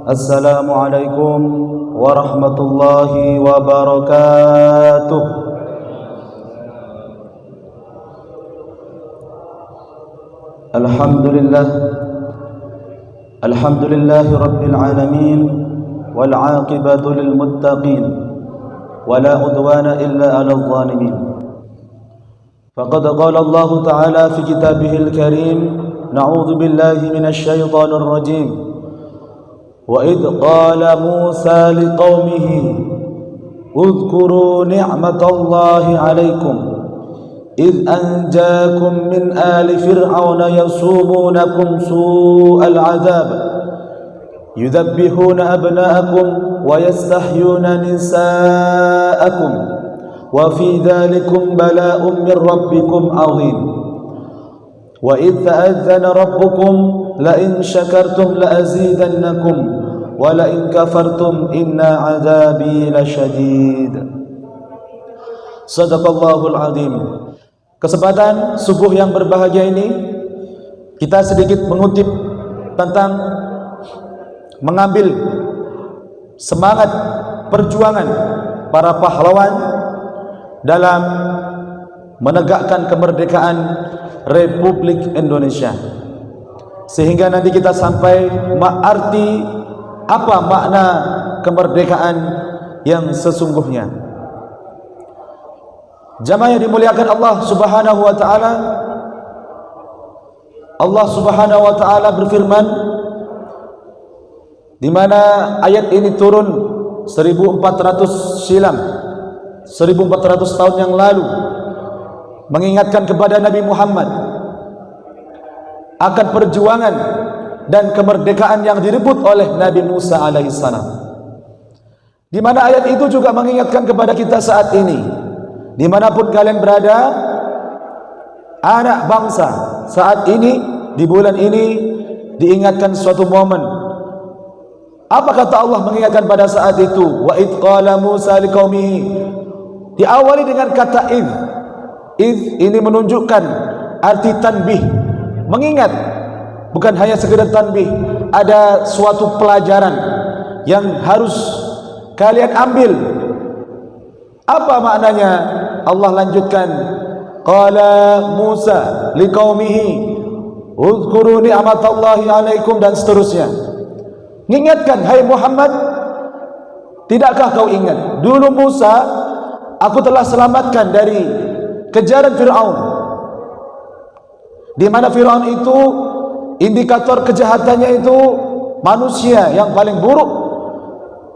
Assalamualaikum warahmatullahi wabarakatuh. Alhamdulillahi rabbil alamin wal aqibatu lil muttaqin wala udwana illa 'alal zalimin. Faqad qala Allah ta'ala fi kitabihil karim, na'udzu billahi minasy syaithanir rajim. وَإِذْ قَالَ مُوسَى لِقَوْمِهِ اذْكُرُوا نِعْمَةَ اللَّهِ عَلَيْكُمْ إِذْ أَنْجَاكُمْ مِنْ آلِ فِرْعَوْنَ يَسُومُونَكُمْ سُوءَ الْعَذَابِ يُذَبِّحُونَ أَبْنَاءَكُمْ وَيَسْتَحْيُونَ نِسَاءَكُمْ وَفِي ذَلِكُمْ بَلَاءٌ مِنْ رَبِّكُمْ عَظِيمٌ وَإِذْ تَأَذَّنَ رَبُّكُمْ لَئِنْ شَكَرْتُمْ لَأَزِيدَنَّكُمْ وَلَئِنْ كَفَرْتُمْ إِنَّ عَذَابِي لَشَدِيدٌ. Sadaqallahul azim. Kesempatan subuh yang berbahagia ini kita sedikit mengutip tentang mengambil semangat perjuangan para pahlawan dalam menegakkan kemerdekaan Republik Indonesia, sehingga nanti kita sampai arti apa makna kemerdekaan yang sesungguhnya. Jamaah yang dimuliakan Allah Subhanahu wa taala, Allah Subhanahu wa taala berfirman, di mana ayat ini turun 1400 silam, 1400 tahun yang lalu, mengingatkan kepada Nabi Muhammad akan perjuangan dan kemerdekaan yang direbut oleh Nabi Musa alaihissalam. Di mana ayat itu juga mengingatkan kepada kita saat ini, dimanapun kalian berada, anak bangsa, saat ini, di bulan ini, diingatkan suatu momen. Apa kata Allah mengingatkan pada saat itu? Wa idh qala Musa liqaumihi. Diawali dengan kata idh. Idh ini menunjukkan arti tanbih, mengingat, bukan hanya sekedar tanbih. Ada suatu pelajaran yang harus kalian ambil. Apa maknanya? Allah lanjutkan, qala Musa liqaumihi uzkuru ni'matallahi alaikum, dan seterusnya. Mengingatkan, hai Muhammad, tidakkah kau ingat dulu Musa, aku telah selamatkan dari kejaran Fir'aun, di mana Fir'aun itu indikator kejahatannya itu manusia yang paling buruk,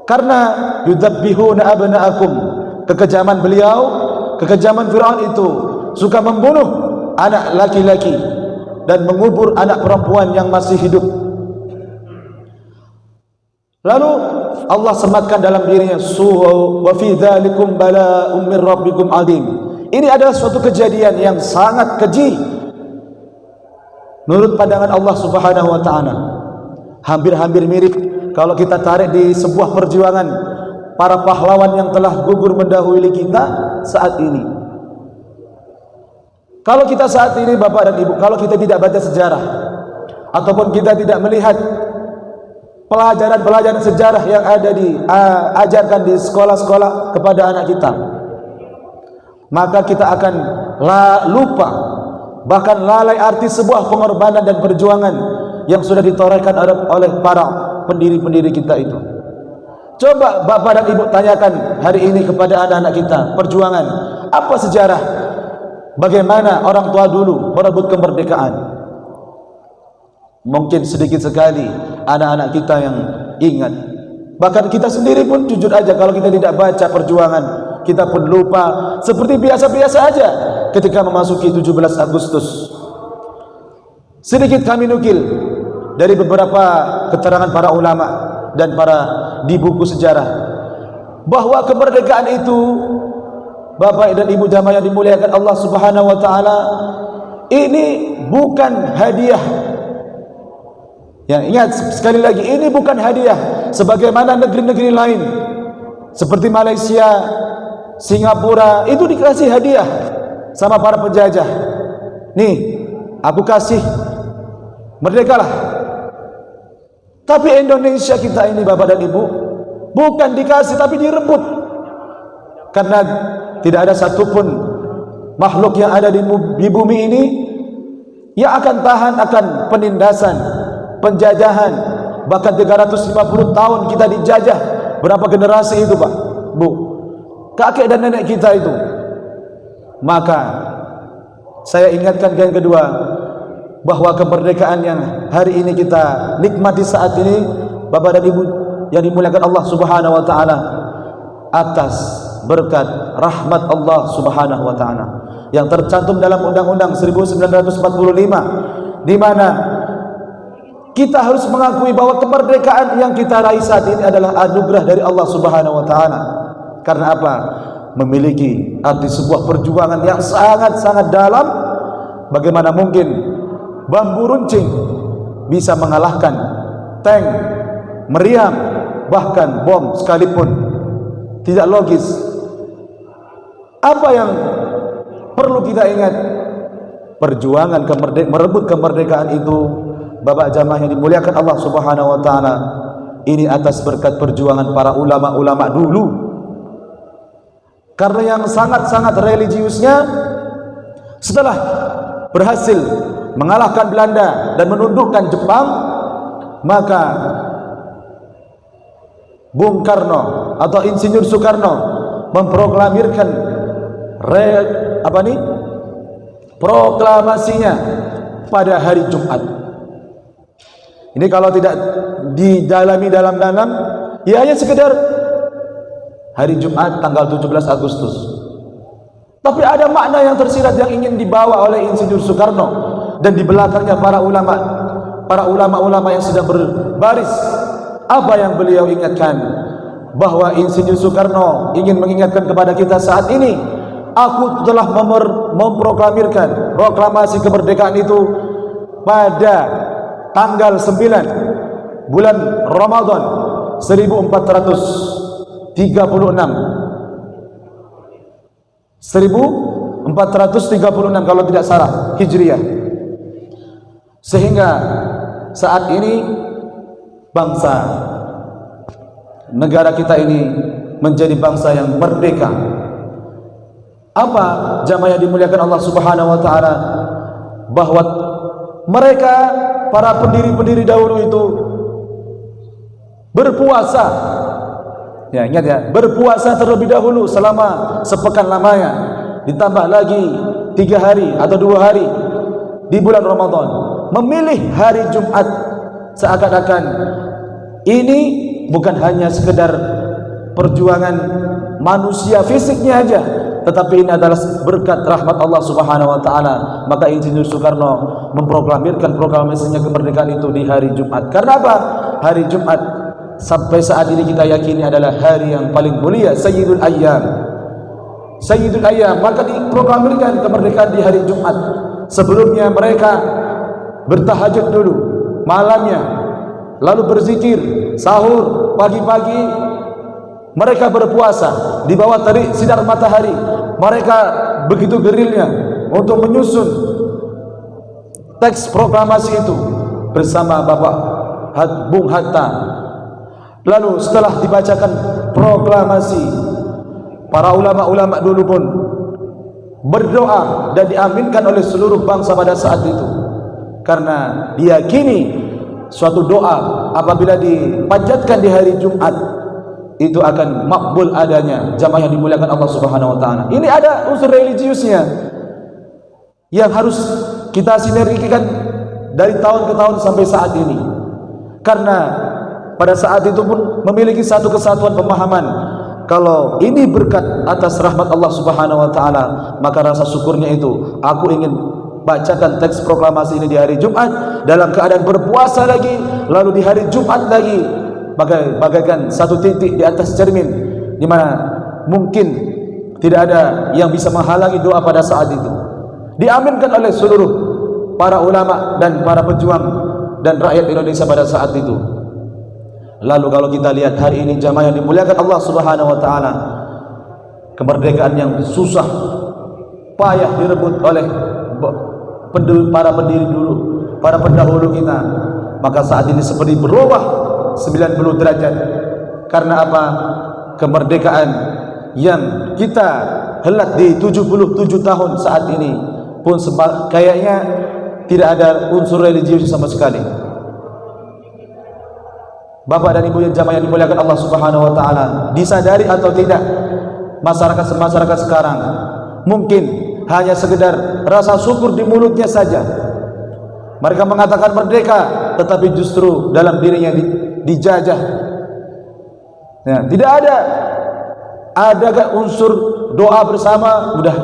karena yudabbihuna abna'akum, kekejaman beliau, kekejaman Fir'aun itu suka membunuh anak laki-laki dan mengubur anak perempuan yang masih hidup. Lalu Allah sematkan dalam dirinya, wa fi dzalikum bala'um min rabbikum 'adzim. Ini adalah suatu kejadian yang sangat keji menurut pandangan Allah Subhanahu wa taala. Hampir-hampir mirip kalau kita tarik di sebuah perjuangan para pahlawan yang telah gugur mendahului kita saat ini. Kalau kita saat ini, Bapak dan Ibu, kalau kita tidak baca sejarah ataupun kita tidak melihat pelajaran-pelajaran sejarah yang ada diajarkan di sekolah-sekolah kepada anak kita, maka kita akan lupa, bahkan lalai arti sebuah pengorbanan dan perjuangan yang sudah ditorehkan oleh para pendiri-pendiri kita itu. Coba Bapak dan Ibu tanyakan hari ini kepada anak-anak kita, perjuangan apa, sejarah bagaimana orang tua dulu merebut kemerdekaan. Mungkin sedikit sekali anak-anak kita yang ingat. Bahkan kita sendiri pun jujur aja, kalau kita tidak baca perjuangan, kita pun lupa, seperti biasa-biasa aja ketika memasuki 17 Agustus. Sedikit kami nukil dari beberapa keterangan para ulama dan para di buku sejarah, bahwa kemerdekaan itu, Bapak dan Ibu jamaah yang dimuliakan Allah Subhanahu wa taala, ini bukan hadiah. Ya, ingat sekali lagi, ini bukan hadiah sebagaimana negeri-negeri lain seperti Malaysia, Singapura, itu dikasih hadiah sama para penjajah. Nih, aku kasih, merdekalah. Tapi Indonesia kita ini Bapak dan Ibu, bukan dikasih tapi direbut. Karena tidak ada satupun makhluk yang ada di bumi ini yang akan tahan akan penindasan, penjajahan. Bahkan 350 tahun kita dijajah. Berapa generasi itu Pak, Bu? Kakek dan nenek kita itu. Maka saya ingatkan yang kedua, bahwa kemerdekaan yang hari ini kita nikmati saat ini Bapak dan Ibu yang dimuliakan Allah Subhanahu wa taala, atas berkat rahmat Allah Subhanahu wa taala yang tercantum dalam Undang-Undang 1945, di mana kita harus mengakui bahwa kemerdekaan yang kita raih saat ini adalah anugerah dari Allah Subhanahu wa taala. Karena apa? Memiliki arti sebuah perjuangan yang sangat-sangat dalam. Bagaimana mungkin bambu runcing bisa mengalahkan tank, meriam, bahkan bom sekalipun? Tidak logis. Apa yang perlu kita ingat? Perjuangan merebut kemerdekaan itu, Bapak jamaah yang dimuliakan Allah Subhanahu wa taala, ini atas berkat perjuangan para ulama-ulama dulu. Karena yang sangat-sangat religiusnya, setelah berhasil mengalahkan Belanda dan menundukkan Jepang, maka Bung Karno atau Insinyur Soekarno memproklamirkan proklamasinya pada hari Jumat. Ini kalau tidak didalami dalam-dalam, ya hanya sekedar hari Jumat tanggal 17 Agustus. Tapi ada makna yang tersirat yang ingin dibawa oleh Insinyur Soekarno dan di belakangnya para ulama yang sedang berbaris. Apa yang beliau ingatkan? Bahwa Insinyur Soekarno ingin mengingatkan kepada kita saat ini, aku telah memproklamirkan proklamasi kemerdekaan itu pada tanggal 9 bulan Ramadan 1436 kalau tidak salah Hijriah. Sehingga saat ini bangsa negara kita ini menjadi bangsa yang merdeka. Apa jamaah yang dimuliakan Allah Subhanahu wa taala? Bahwa mereka para pendiri-pendiri dahulu itu berpuasa. Ya, ingat ya, berpuasa terlebih dahulu selama sepekan lamanya, ditambah lagi 3 hari atau 2 hari di bulan Ramadan, memilih hari Jumat, seakan-akan ini bukan hanya sekedar perjuangan manusia fisiknya aja, tetapi ini adalah berkat rahmat Allah Subhanahu wa taala. Maka Insinyur Soekarno memproklamirkan proklamasinya kemerdekaan itu di hari Jumat. Karena apa? Hari Jumat sampai saat ini kita yakini adalah hari yang paling mulia, Sayyidul Ayyam. Sayyidul Ayyam, maka diproklamirkan kemerdekaan di hari Jumat. Sebelumnya mereka bertahajud dulu malamnya, lalu berzikir, sahur, pagi-pagi mereka berpuasa di bawah terik sinar matahari. Mereka begitu gerilnya untuk menyusun teks proklamasi itu bersama Bapak Bung Hatta. Lalu setelah dibacakan proklamasi, para ulama-ulama dulu pun berdoa dan diaminkan oleh seluruh bangsa pada saat itu. Karena diyakini suatu doa apabila dipanjatkan di hari Jumat itu akan makbul adanya. Jamaah yang dimuliakan Allah Subhanahu wa taala, ini ada unsur religiusnya yang harus kita sinergikan dari tahun ke tahun sampai saat ini. Karena pada saat itu pun memiliki satu kesatuan pemahaman, kalau ini berkat atas rahmat Allah Subhanahu wa taala, maka rasa syukurnya itu aku ingin bacakan teks proklamasi ini di hari Jumat dalam keadaan berpuasa lagi, lalu di hari Jumat lagi, bagaikan satu titik di atas cermin, di mana mungkin tidak ada yang bisa menghalangi doa pada saat itu. Diaminkan oleh seluruh para ulama dan para pejuang dan rakyat Indonesia pada saat itu. Lalu kalau kita lihat hari ini jamaah yang dimuliakan Allah Subhanahu wa taala, kemerdekaan yang susah payah direbut oleh para pendiri dulu, para pendahulu kita, maka saat ini seperti berubah 90 derajat. Karena apa? Kemerdekaan yang kita helat di 77 tahun saat ini pun kayaknya tidak ada unsur religius sama sekali. Bapak dan Ibu yang jamaah yang dimuliakan Allah Subhanahu wa taala, disadari atau tidak, masyarakat sekarang mungkin hanya sekedar rasa syukur di mulutnya saja. Mereka mengatakan merdeka, tetapi justru dalam dirinya dijajah. Ya, tidak adakah unsur doa bersama? Udah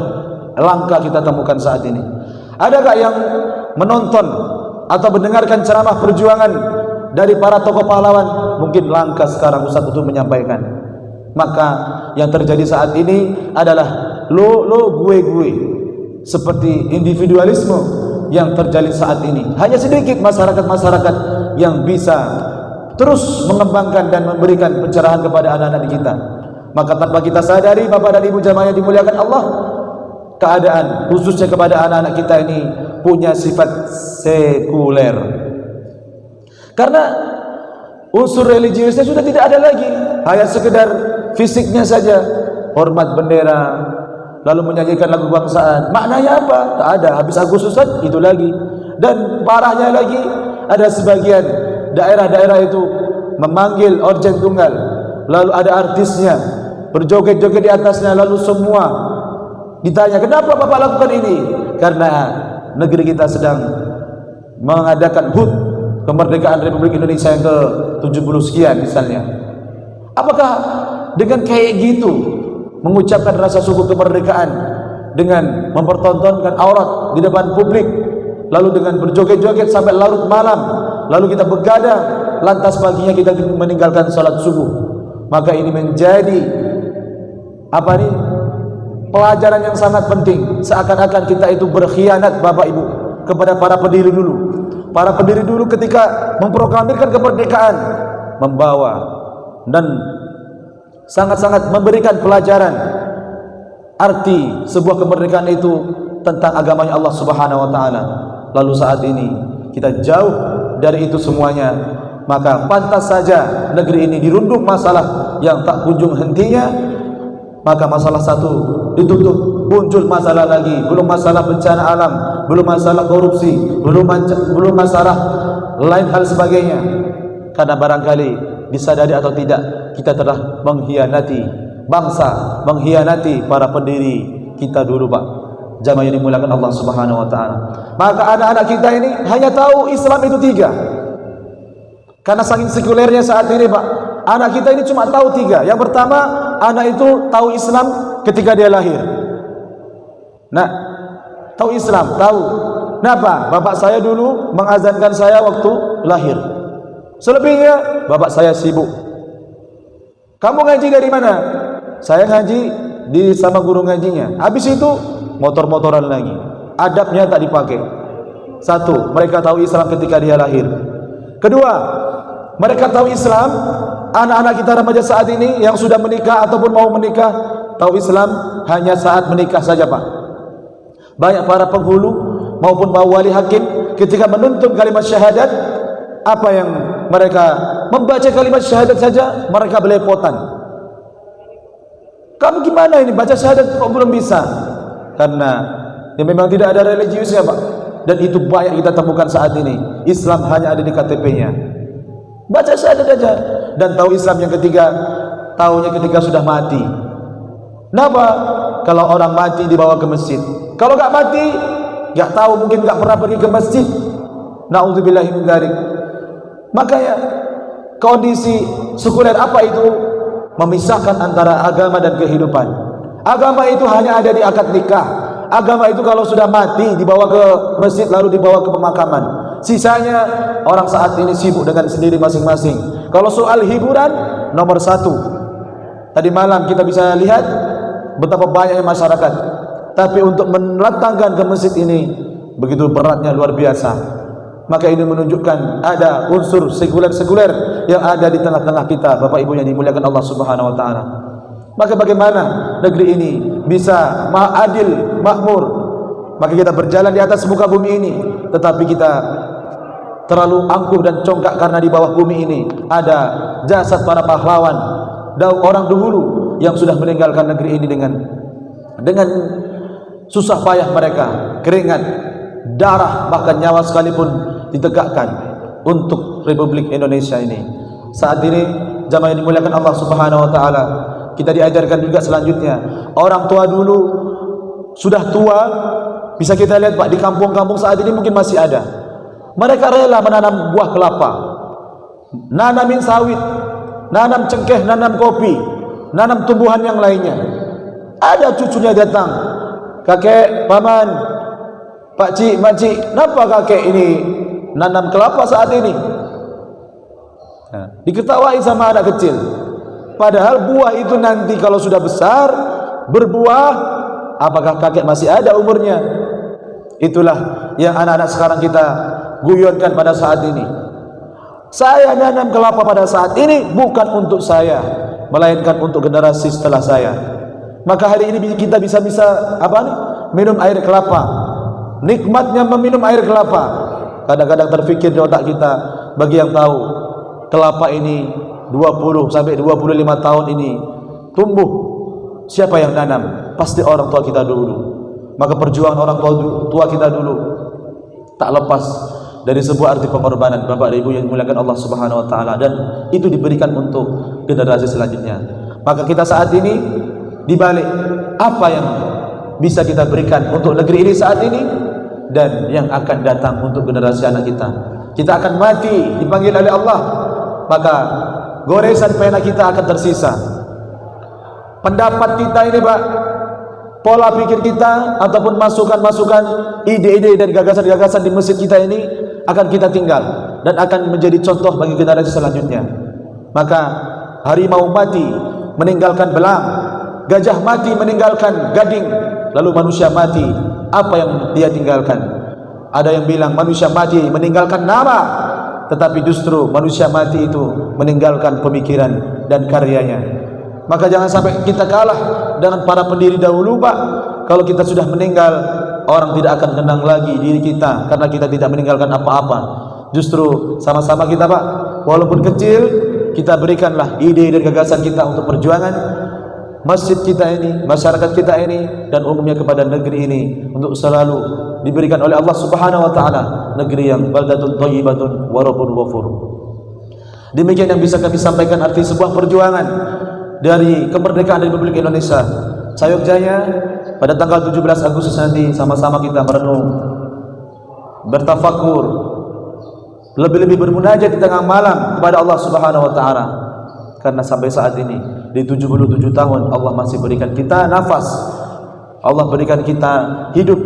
langka kita temukan saat ini. Adakah yang menonton atau mendengarkan ceramah perjuangan dari para tokoh pahlawan? Mungkin langka sekarang Ustaz untuk menyampaikan. Maka yang terjadi saat ini adalah lo gue, seperti individualisme yang terjadi saat ini. Hanya sedikit masyarakat yang bisa terus mengembangkan dan memberikan pencerahan kepada anak-anak kita. Maka tanpa kita sadari, Bapak dan Ibu jamaah yang dimuliakan Allah, keadaan khususnya kepada anak-anak kita ini punya sifat sekuler. Karena unsur religiusnya sudah tidak ada lagi, hanya sekedar fisiknya saja, hormat bendera, lalu menyanyikan lagu kebangsaan. Maknanya apa? Tak ada. Habis Agustusan itu lagi. Dan parahnya lagi, ada sebagian daerah-daerah itu memanggil orjen tunggal, lalu ada artisnya berjoget-joget di atasnya, lalu semua ditanya, kenapa Bapak lakukan ini? Karena negeri kita sedang mengadakan HUT, kemerdekaan Republik Indonesia yang ke-70 sekian misalnya. Apakah dengan kayak gitu mengucapkan rasa syukur kemerdekaan dengan mempertontonkan aurat di depan publik, lalu dengan berjoget-joget sampai larut malam, lalu kita begadang, lantas paginya kita meninggalkan salat subuh? Maka ini menjadi pelajaran yang sangat penting. Seakan-akan kita itu berkhianat, Bapak Ibu, kepada para pendiri dulu. Para pendiri dulu ketika memproklamirkan kemerdekaan, membawa dan sangat-sangat memberikan pelajaran arti sebuah kemerdekaan itu tentang agamanya Allah Subhanahu wa taala. Lalu saat ini kita jauh dari itu semuanya, maka pantas saja negeri ini dirundung masalah yang tak kunjung hentinya. Maka masalah satu ditutup, muncul masalah lagi, belum masalah bencana alam, belum masalah korupsi, belum masalah lain hal sebagainya. Karena barangkali disadari atau tidak, kita telah mengkhianati bangsa, mengkhianati para pendiri kita dulu, Pak. Jamaah yang dimuliakan Allah Subhanahu wa taala. Maka anak-anak kita ini hanya tahu Islam itu 3. Karena saking sekulernya saat ini, Pak, anak kita ini cuma tahu 3. Yang pertama, anak itu tahu Islam ketika dia lahir. Nah, tahu Islam, tahu. Kenapa? Bapak saya dulu mengazankan saya waktu lahir. Selebihnya bapak saya sibuk. Kamu ngaji dari mana? Saya ngaji sama guru ngajinya. Habis itu motor-motoran lagi. Adabnya tak dipakai. Satu, mereka tahu Islam ketika dia lahir. Kedua, mereka tahu Islam, anak-anak kita remaja saat ini yang sudah menikah ataupun mau menikah, tahu Islam hanya saat menikah saja, Pak. Banyak para penghulu maupun para wali hakim ketika menuntut kalimat syahadat, apa yang mereka membaca kalimat syahadat saja mereka belepotan. Kamu gimana ini baca syahadat kok belum bisa? Karena ya memang tidak ada religiusnya, Pak. Dan itu banyak kita temukan saat ini. Islam hanya ada di KTP-nya. Baca syahadat aja. Dan tahu Islam yang ketiga, tahunya ketika sudah mati. Kenapa? Kalau orang mati dibawa ke masjid. Kalau enggak mati, enggak tahu, mungkin enggak pernah pergi ke masjid. Na'udzubillahi min dzalik. Makanya kondisi sekuler apa itu? Memisahkan antara agama dan kehidupan. Agama itu hanya ada di akad nikah. Agama itu kalau sudah mati dibawa ke masjid lalu dibawa ke pemakaman. Sisanya orang saat ini sibuk dengan sendiri masing-masing. Kalau soal hiburan nomor 1. Tadi malam kita bisa lihat betapa banyaknya masyarakat. Tapi untuk mendatangkan ke masjid ini begitu beratnya, luar biasa. Maka ini menunjukkan ada unsur sekuler-sekuler yang ada di tengah-tengah kita, Bapak Ibu yang dimuliakan Allah Subhanahu wa taala. Maka bagaimana negeri ini bisa adil, makmur? Maka kita berjalan di atas muka bumi ini, tetapi kita terlalu angkuh dan congkak karena di bawah bumi ini ada jasad para pahlawan orang dahulu yang sudah meninggalkan negeri ini dengan susah payah mereka, keringat, darah, bahkan nyawa sekalipun ditegakkan untuk Republik Indonesia ini. Saat ini jamaah yang dimuliakan Allah Subhanahu wa taala, kita diajarkan juga selanjutnya, orang tua dulu sudah tua, bisa kita lihat Pak, di kampung-kampung saat ini mungkin masih ada. Mereka rela menanam buah kelapa, nanamin sawit, nanam cengkeh, nanam kopi, nanam tumbuhan yang lainnya. Ada cucunya datang, kakek, paman, pak cik, mak cik, kenapa kakek ini nanam kelapa saat ini? Diketawain sama anak kecil. Padahal buah itu nanti kalau sudah besar berbuah, apakah kakek masih ada umurnya? Itulah yang anak-anak sekarang kita guyonkan pada saat ini. Saya nanam kelapa pada saat ini bukan untuk saya, melainkan untuk generasi setelah saya. Maka hari ini kita bisa minum air kelapa. Nikmatnya meminum air kelapa. Kadang-kadang terfikir di otak kita, bagi yang tahu kelapa ini 20 sampai 25 tahun ini tumbuh, siapa yang nanam? Pasti orang tua kita dulu. Maka perjuangan orang tua kita dulu tak lepas dari sebuah arti pengorbanan, Bapak dan Ibu yang dimuliakan Allah Subhanahu wa taala, dan itu diberikan untuk generasi selanjutnya. Maka kita saat ini dibalik apa yang bisa kita berikan untuk negeri ini saat ini dan yang akan datang untuk generasi anak kita. Kita akan mati dipanggil oleh Allah, maka goresan pena kita akan tersisa. Pendapat kita ini Pak, pola pikir kita ataupun masukan-masukan, ide-ide dan gagasan-gagasan di masjid kita ini akan kita tinggal dan akan menjadi contoh bagi generasi selanjutnya. Maka harimau mati meninggalkan belang, gajah mati meninggalkan gading, lalu manusia mati, apa yang dia tinggalkan? Ada yang bilang manusia mati meninggalkan nama, tetapi justru manusia mati itu meninggalkan pemikiran dan karyanya. Maka jangan sampai kita kalah dengan para pendiri dahulu Pak. Kalau kita sudah meninggal, orang tidak akan kenang lagi diri kita, karena kita tidak meninggalkan apa-apa. Justru sama-sama kita Pak, walaupun kecil, kita berikanlah ide dan gagasan kita untuk perjuangan masjid kita ini, masyarakat kita ini, dan umumnya kepada negeri ini, untuk selalu diberikan oleh Allah Subhanahu wa taala negeri yang baldatun thayyibatun wa rabbun ghafur. Demikian yang bisa kami sampaikan arti sebuah perjuangan dari kemerdekaan Republik Indonesia. Sayogjanya pada tanggal 17 Agustus nanti sama-sama kita merenung, bertafakur, lebih-lebih bermunajat di tengah malam kepada Allah Subhanahu wa taala. Karena sampai saat ini di 77 tahun Allah masih berikan kita nafas, Allah berikan kita hidup,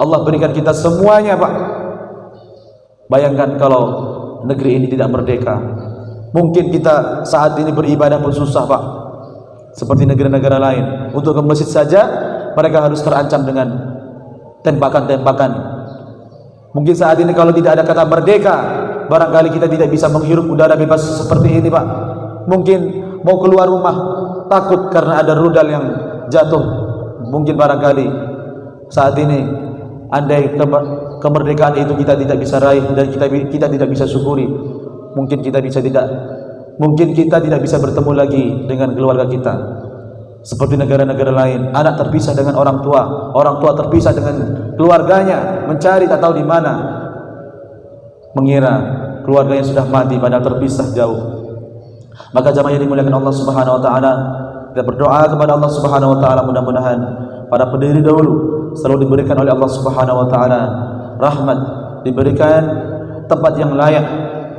Allah berikan kita semuanya Pak. Bayangkan kalau negeri ini tidak merdeka, mungkin kita saat ini beribadah pun susah Pak. Seperti negara-negara lain, untuk ke masjid saja mereka harus terancam dengan tembakan-tembakan. Mungkin saat ini kalau tidak ada kata merdeka, barangkali kita tidak bisa menghirup udara bebas seperti ini Pak. Mungkin mau keluar rumah takut karena ada rudal yang jatuh. Mungkin barangkali saat ini andai kemerdekaan itu kita tidak bisa raih dan kita tidak bisa syukuri, mungkin kita tidak bisa bertemu lagi dengan keluarga kita. Seperti negara-negara lain, anak terpisah dengan orang tua terpisah dengan keluarganya, mencari tak tahu di mana, mengira keluarganya sudah mati padahal terpisah jauh. Maka jamaah yang dimuliakan Allah Subhanahu wa taala, kita berdoa kepada Allah Subhanahu wa taala, mudah-mudahan para pendiri dahulu selalu diberikan oleh Allah Subhanahu wa taala rahmat, diberikan tempat yang layak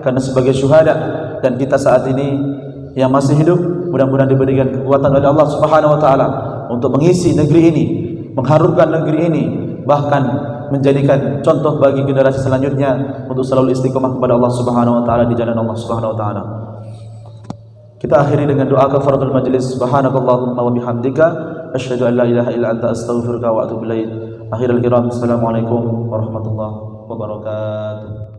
karena sebagai syuhada, dan kita saat ini yang masih hidup mudah-mudahan diberikan kekuatan oleh Allah Subhanahu wa taala untuk mengisi negeri ini, mengharumkan negeri ini, bahkan menjadikan contoh bagi generasi selanjutnya untuk selalu istiqomah kepada Allah Subhanahu wa taala di jalan Allah Subhanahu wa taala. Kita akhiri dengan doa kafaratul majlis. Subhanakallahumma wa bihamdika asyhadu an la ilaha illa anta astaghfiruka wa atubu ilaik. Akhirul kiram, assalamualaikum warahmatullahi wabarakatuh.